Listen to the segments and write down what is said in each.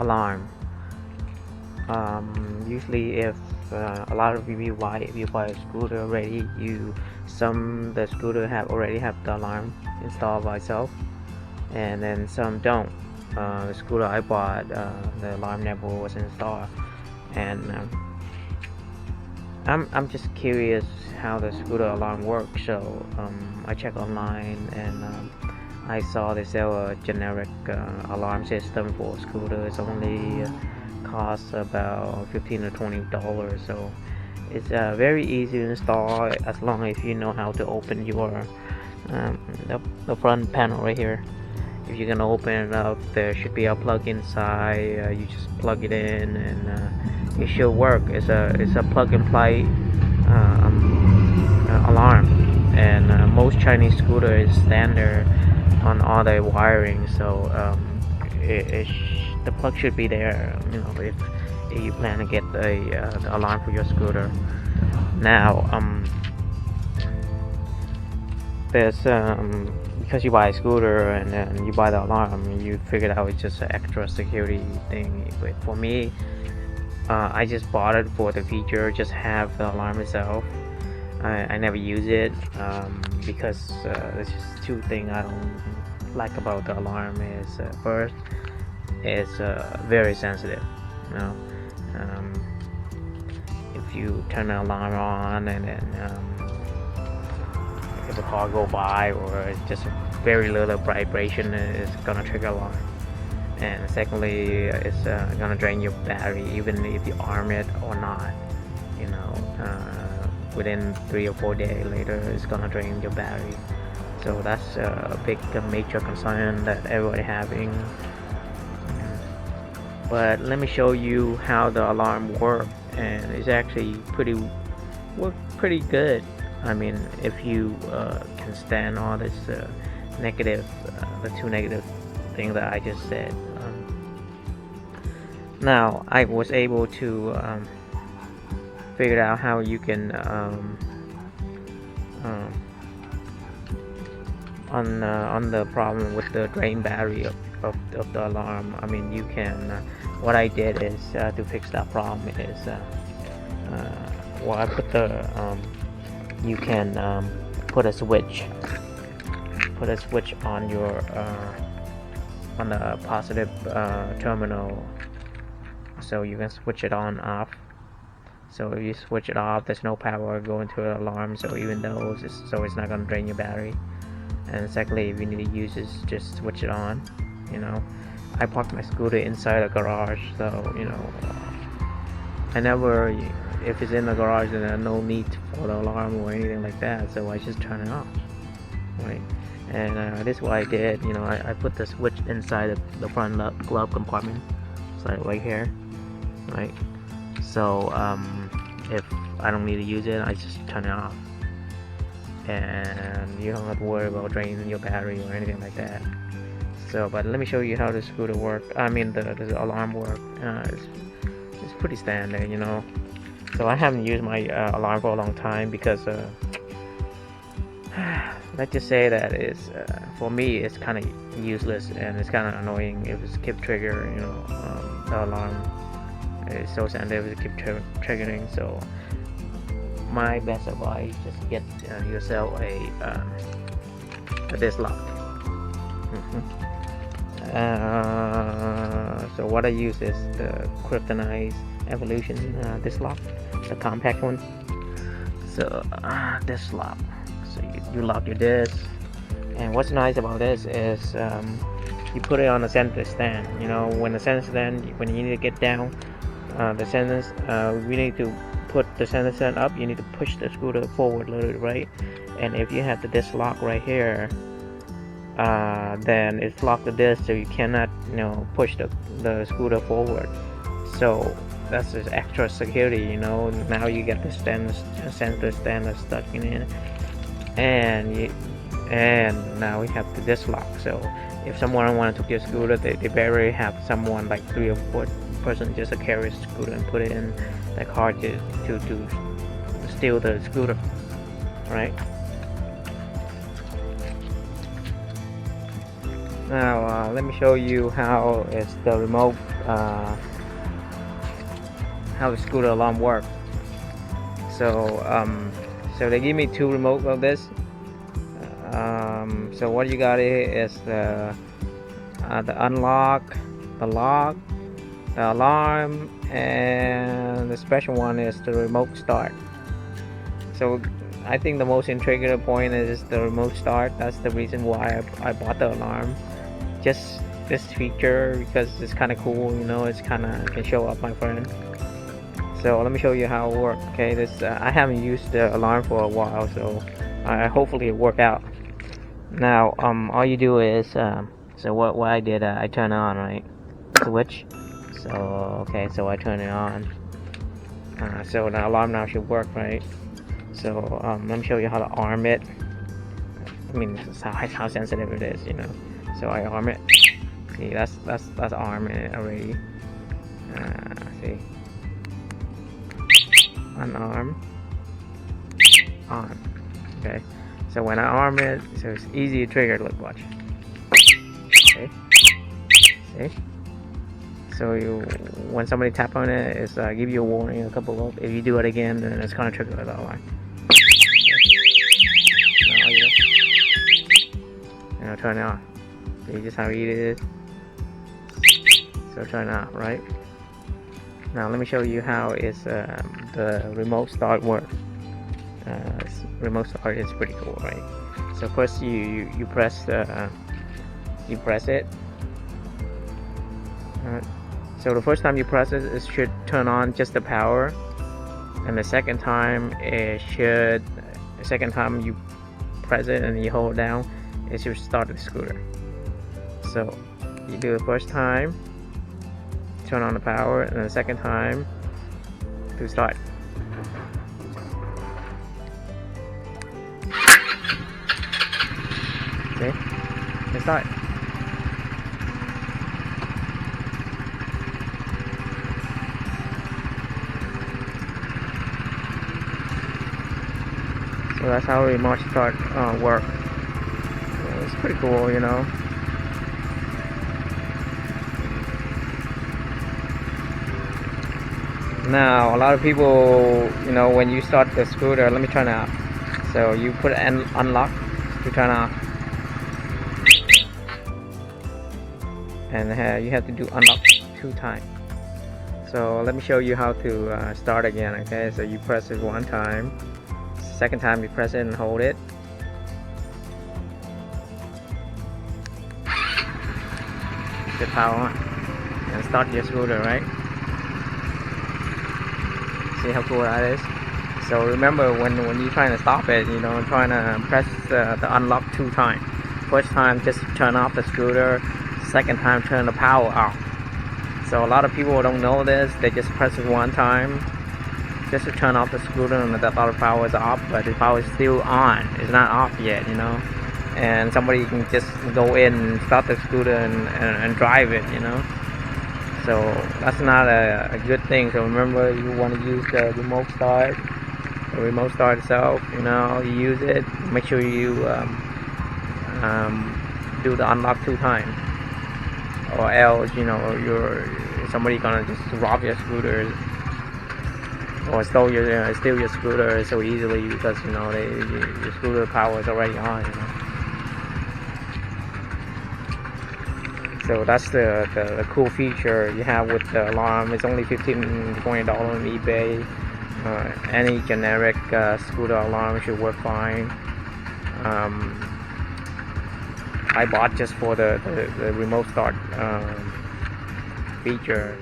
alarm. Usually if a lot of you buy, if you buy a scooter already, the scooter already have the alarm installed by itself, and then some don't. The scooter I bought, the alarm never was installed, and I'm just curious how the scooter alarm works. So I checked online, and I saw they sell a generic alarm system for scooters. Only costs about $15 to $20. So it's very easy to install as long as you know how to open your the front panel right here. If you're gonna open it up, there should be a plug inside. You just plug it in, and it should work. It's a plug and play alarm, and most Chinese scooter is standard on all their wiring. So the plug should be there. If you plan to get the alarm for your scooter. Now there's because you buy a scooter and then you buy the alarm, you figured out it's just an extra security thing. But for me, I just bought it for the feature, just have the alarm itself. I never use it because there's just two things I don't like about the alarm. Is first, it's very sensitive. If you turn the alarm on and then if a car go by or just a very little vibration, is gonna trigger alarm. And secondly, it's gonna drain your battery even if you arm it or not. Within 3 or 4 days later, it's gonna drain your battery. So that's a major concern that everybody having. But let me show you how the alarm works, and it's actually pretty good. I mean, if you can stand all this negative, the two negative things that I just said. Now I was able to figure out how you can on the problem with the drain battery of the alarm. I mean, you can what I did is to fix that problem is I put the you can put a switch on your on the positive terminal, so you can switch it on off. So if you switch it off, there's no power going to the alarm, so even though it's not going to drain your battery. And secondly, if you need to use it, just switch it on. I parked my scooter inside a garage, so I never, if it's in the garage, then there's no need for the alarm or anything like that, so I just turn it off, right? And this is what I did. I put the switch inside the front glove compartment, so right here, right? So if I don't need to use it, I just turn it off, and you don't have to worry about draining your battery or anything like that. So, but let me show you how the scooter work. I mean, the alarm work. It's pretty standard, So I haven't used my alarm for a long time because let's just say that it's for me it's kind of useless, and it's kind of annoying if it's keep trigger. The alarm is so sensitive, it keep triggering. So my best advice, just get yourself a disc lock. So what I use is the Kryptonite Evolution disc lock, the compact one. So disc lock. So you lock your disc, and what's nice about this is you put it on the center stand. When the center stand, when you need to get down, the center, we need to put the center stand up. You need to push the scooter forward a little bit, right? And if you have the disc lock right here, then it's locked the disc, so you cannot push the scooter forward. So that's just extra security. Now you get the center stand stuck in it, and now we have the disc lock. So if someone wanted to get a scooter, they better have someone like 3 or 4 person just to carry a scooter and put it in the car to steal the scooter, right? Now let me show you how it's the remote how the scooter alarm works. So so they give me 2 remote of this. So what you got here is the unlock, the lock, the alarm, and the special one is the remote start. So I think the most intriguing point is the remote start. That's the reason why I bought the alarm. Just this feature because it's kind of cool, you know. It's kind of can show up my friend. So let me show you how it works. Okay, this I haven't used the alarm for a while, so hopefully it work out. Now all you do is so what I did, I turn on, right, switch. So okay, so I turn it on. So the alarm now should work, right? So let me show you how to arm it. I mean, this is how sensitive it is, you know. So I arm it. See, that's arming it already. See, unarm, arm. Okay. So when I arm it, so it's easy to trigger. Look, watch. Okay. See. So when somebody tap on it, it's give you a warning, a couple of. If you do it again, then it's gonna trigger the alarm. Now turn it on. See just how easy it is. So turn it on, right? Now let me show you how is the remote start works. Remote start is pretty cool, right? So first you press it. So the first time you press it, it should turn on just the power, and the second time you press it and you hold down, it should start the scooter. So you do the first time, turn on the power, and the second time to start. Okay, let's start. So that's how remote start work. It's pretty cool, you know. Now a lot of people, you know, when you start the scooter, let me turn it off. So you put an unlock to turn off, and you have to do unlock 2 times. So let me show you how to start again. Okay, so you press it 1 time. Second time you press it and hold it. The power on and start your scooter, right? See how cool that is? So remember when you're trying to stop it, you know, trying to press the unlock 2 times. First time just turn off the scooter. Second time turn the power off. So a lot of people don't know this. They just press it 1 time just to turn off the scooter, and the power is off, but the power is still on. It's not off yet, you know. And somebody can just go in and start the scooter and drive it, you know. So that's not a good thing. So remember, you want to use the remote start itself, you know. You use it, make sure you do the unlock 2 times, or else, you know, somebody gonna just rob your scooter or steal your scooter so easily, because, you know, your scooter power is already on, you know. So that's the cool feature you have with the alarm. It's only $15-$20 on eBay. Any generic scooter alarm should work fine. I bought just for the remote start feature.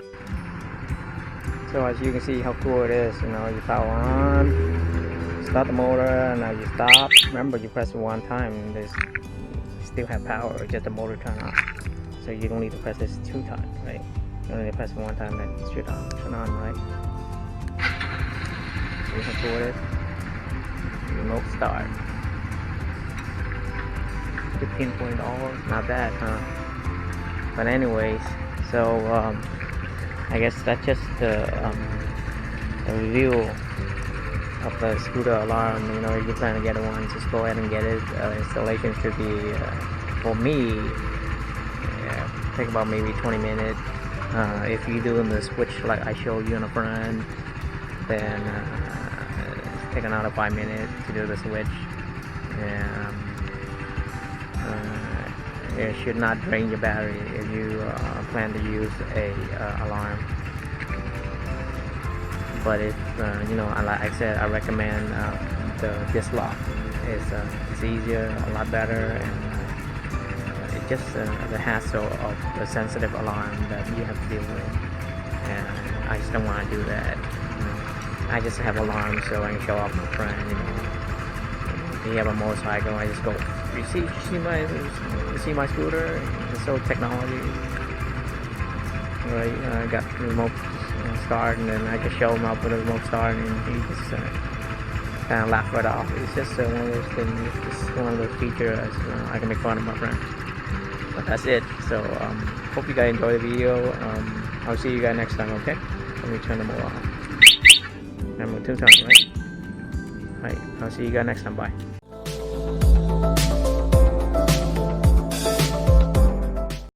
So as you can see how cool it is, you know, you power on, start the motor, and now you stop. Remember, you press it 1 time, and this still have power, just the motor turn on. So you don't need to press this 2 times, right? You only press it 1 time, then it should turn on, right? See how cool it is? Remote start. $15-$20, not bad, huh? But anyways, so I guess that's just the review of the scooter alarm. You know, if you plan to get one, just go ahead and get it. Installation should be, for me, take about maybe 20 minutes. If you doing the switch like I showed you in the front, then take another 5 minutes to do the switch, and it should not drain your battery if you plan to use a alarm. But if like I said, I recommend this lock. It's easier, a lot better, and it's just the hassle of the sensitive alarm that you have to deal with, and I just don't want to do that. I just have alarms so I can show off my friend. If you have a motorcycle, I just go, you see my scooter? It's so technology, right? I got remote start, and then I just show him up with a remote start, and he just kind of laugh right off. It's just one of those things. It's just one of those features I can make fun of my friend. But that's it. So hope you guys enjoy the video. I'll see you guys next time. Okay? Let me turn them all off. Remember 2 times, right? Right. I'll see you guys next time. Bye.